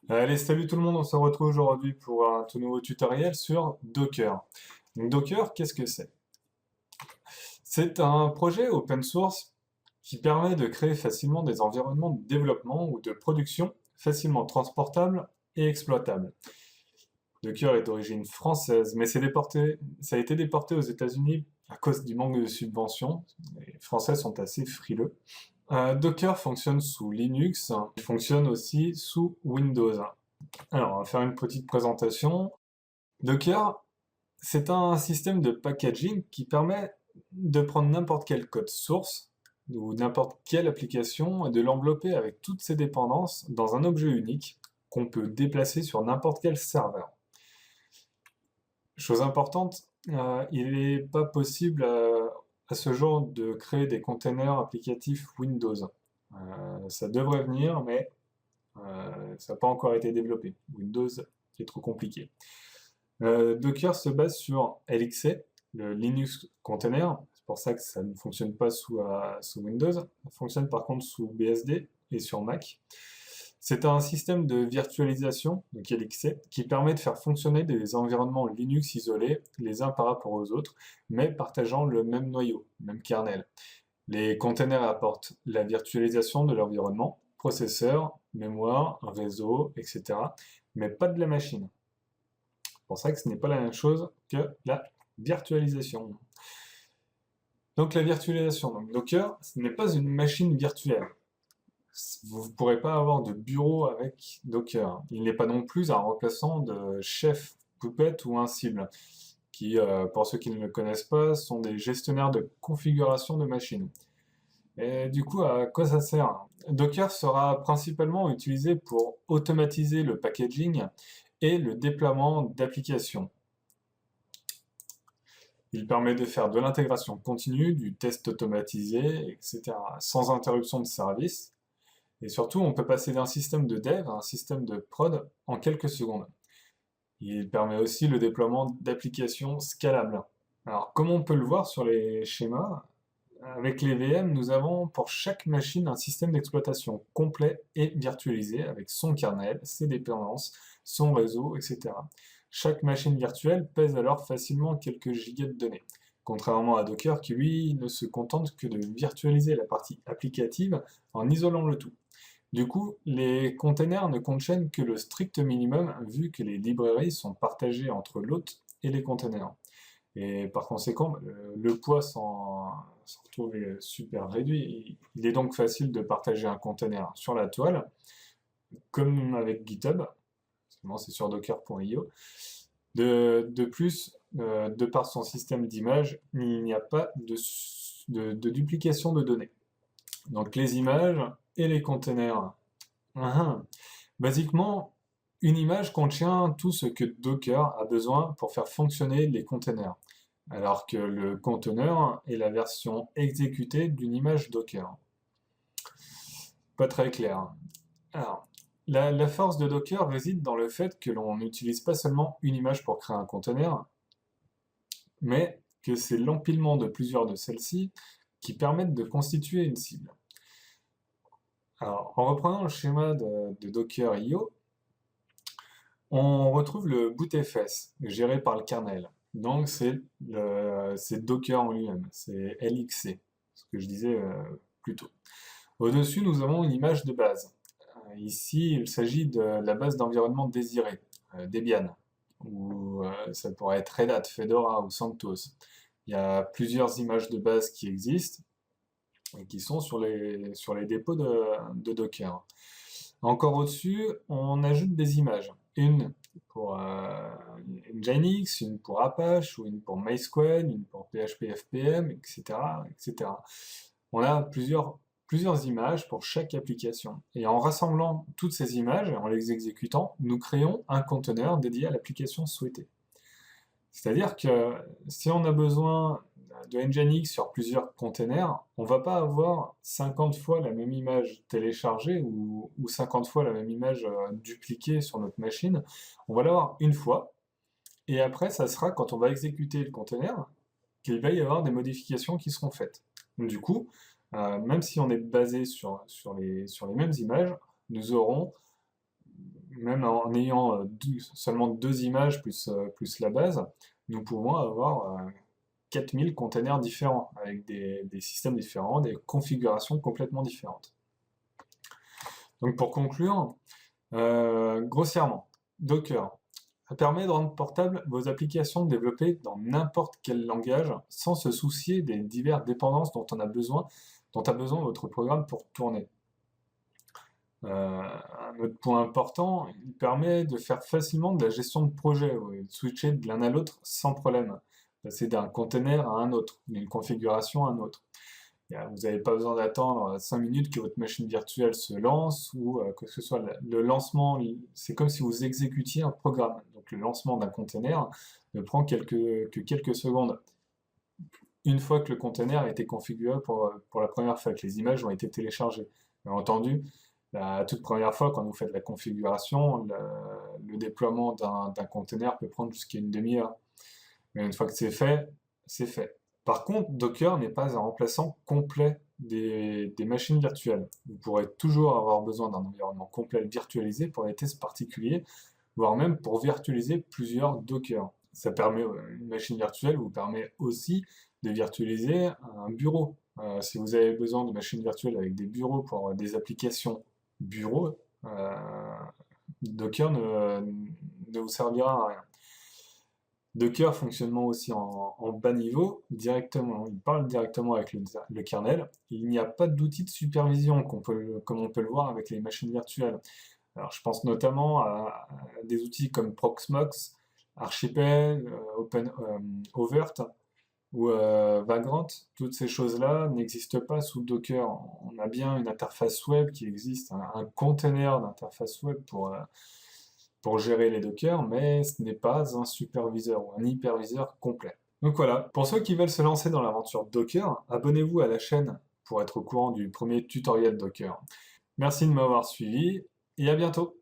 Allez, salut tout le monde, on se retrouve aujourd'hui pour un tout nouveau tutoriel sur Docker. Donc Docker, qu'est-ce que c'est? C'est un projet open source qui permet de créer facilement des environnements de développement ou de production facilement transportables et exploitables. Docker est d'origine française, mais ça a été déporté aux États-Unis à cause du manque de subventions. Les Français sont assez frileux. Docker fonctionne sous Linux, il fonctionne aussi sous Windows. Alors, on va faire une petite présentation. Docker, c'est un système de packaging qui permet de prendre n'importe quel code source ou n'importe quelle application et de l'envelopper avec toutes ses dépendances dans un objet unique qu'on peut déplacer sur n'importe quel serveur. Chose importante, il n'est pas possible à ce jour de créer des containers applicatifs Windows. Ça devrait venir, mais ça n'a pas encore été développé. Windows est trop compliqué. Docker se base sur LXC, le Linux Container. C'est pour ça que ça ne fonctionne pas sous Windows. Ça fonctionne par contre sous BSD et sur Mac. C'est un système de virtualisation, donc LXC, qui permet de faire fonctionner des environnements Linux isolés les uns par rapport aux autres, mais partageant le même noyau, le même kernel. Les containers apportent la virtualisation de l'environnement, processeur, mémoire, réseau, etc., mais pas de la machine. C'est pour ça que ce n'est pas la même chose que la virtualisation. Donc la virtualisation, donc Docker, ce n'est pas une machine virtuelle. Vous ne pourrez pas avoir de bureau avec Docker. Il n'est pas non plus un remplaçant de Chef, Puppet ou Ansible, qui, pour ceux qui ne le connaissent pas, sont des gestionnaires de configuration de machines. Et du coup, à quoi ça sert? Docker sera principalement utilisé pour automatiser le packaging et le déploiement d'applications. Il permet de faire de l'intégration continue, du test automatisé, etc., sans interruption de service. Et surtout, on peut passer d'un système de dev à un système de prod en quelques secondes. Il permet aussi le déploiement d'applications scalables. Alors, comme on peut le voir sur les schémas, avec les VM, nous avons pour chaque machine un système d'exploitation complet et virtualisé avec son kernel, ses dépendances, son réseau, etc. Chaque machine virtuelle pèse alors facilement quelques gigas de données, contrairement à Docker qui, lui, ne se contente que de virtualiser la partie applicative en isolant le tout. Du coup, les containers ne contiennent que le strict minimum vu que les librairies sont partagées entre l'hôte et les containers. Et par conséquent, le poids s'en retrouve super réduit. Il est donc facile de partager un container sur la toile, comme avec GitHub, c'est sur docker.io. De plus, de par son système d'image, il n'y a pas de duplication de données. Donc les images et les containers. Basiquement, une image contient tout ce que Docker a besoin pour faire fonctionner les containers, alors que le conteneur est la version exécutée d'une image Docker. Pas très clair. Alors, la force de Docker réside dans le fait que l'on n'utilise pas seulement une image pour créer un conteneur, mais que c'est l'empilement de plusieurs de celles-ci qui permettent de constituer une cible. Alors, en reprenant le schéma de Docker.io, on retrouve le bootfs, géré par le kernel. Donc, c'est Docker en lui-même, c'est LXC, ce que je disais plus tôt. Au-dessus, nous avons une image de base. Ici, il s'agit de la base d'environnement désirée, Debian, ou ça pourrait être Red Hat, Fedora ou CentOS. Il y a plusieurs images de base qui existent et qui sont sur les dépôts de Docker. Encore au-dessus, on ajoute des images. Une pour Nginx, une pour Apache, ou une pour MySQL, une pour PHP FPM, etc., etc. On a plusieurs images pour chaque application. Et en rassemblant toutes ces images, et en les exécutant, nous créons un conteneur dédié à l'application souhaitée. C'est-à-dire que si on a besoin de Nginx sur plusieurs containers, on ne va pas avoir 50 fois la même image téléchargée ou 50 fois la même image dupliquée sur notre machine. On va l'avoir une fois, Et après, ça sera quand on va exécuter le container qu'il va y avoir des modifications qui seront faites. Donc, du coup, même si on est basé sur les mêmes images, nous aurons, même en ayant seulement deux images plus la base, nous pouvons avoir 4000 containers différents, avec des systèmes différents, des configurations complètement différentes. Donc pour conclure, grossièrement, Docker, ça permet de rendre portables vos applications développées dans n'importe quel langage sans se soucier des diverses dépendances dont a besoin votre programme pour tourner. Un autre point important, il permet de faire facilement de la gestion de projet, de switcher de l'un à l'autre sans problème, passer d'un container à un autre, d'une configuration à un autre. Vous n'avez pas besoin d'attendre 5 minutes que votre machine virtuelle se lance ou que ce soit le lancement, c'est comme si vous exécutiez un programme. Donc le lancement d'un container ne prend que quelques secondes. Une fois que le container a été configuré pour la première fois, que les images ont été téléchargées. Bien entendu, la toute première fois, quand vous faites la configuration, le déploiement d'un container peut prendre jusqu'à une demi-heure. Mais une fois que c'est fait, c'est fait. Par contre, Docker n'est pas un remplaçant complet des machines virtuelles. Vous pourrez toujours avoir besoin d'un environnement complet virtualisé pour des tests particuliers, voire même pour virtualiser plusieurs Docker. Ça permet, une machine virtuelle vous permet aussi de virtualiser un bureau. Si vous avez besoin de machines virtuelles avec des bureaux pour des applications bureau, Docker ne vous servira à rien. Docker fonctionnement aussi en bas niveau, directement, il parle directement avec le kernel. Il n'y a pas d'outil de supervision comme on peut le voir avec les machines virtuelles. Alors, je pense notamment à des outils comme Proxmox, Archipel, Overt ou Vagrant. Toutes ces choses-là n'existent pas sous Docker. On a bien une interface web qui existe, un container d'interface web pour gérer les Docker, mais ce n'est pas un superviseur ou un hyperviseur complet. Donc voilà, pour ceux qui veulent se lancer dans l'aventure Docker, abonnez-vous à la chaîne pour être au courant du premier tutoriel Docker. Merci de m'avoir suivi et à bientôt.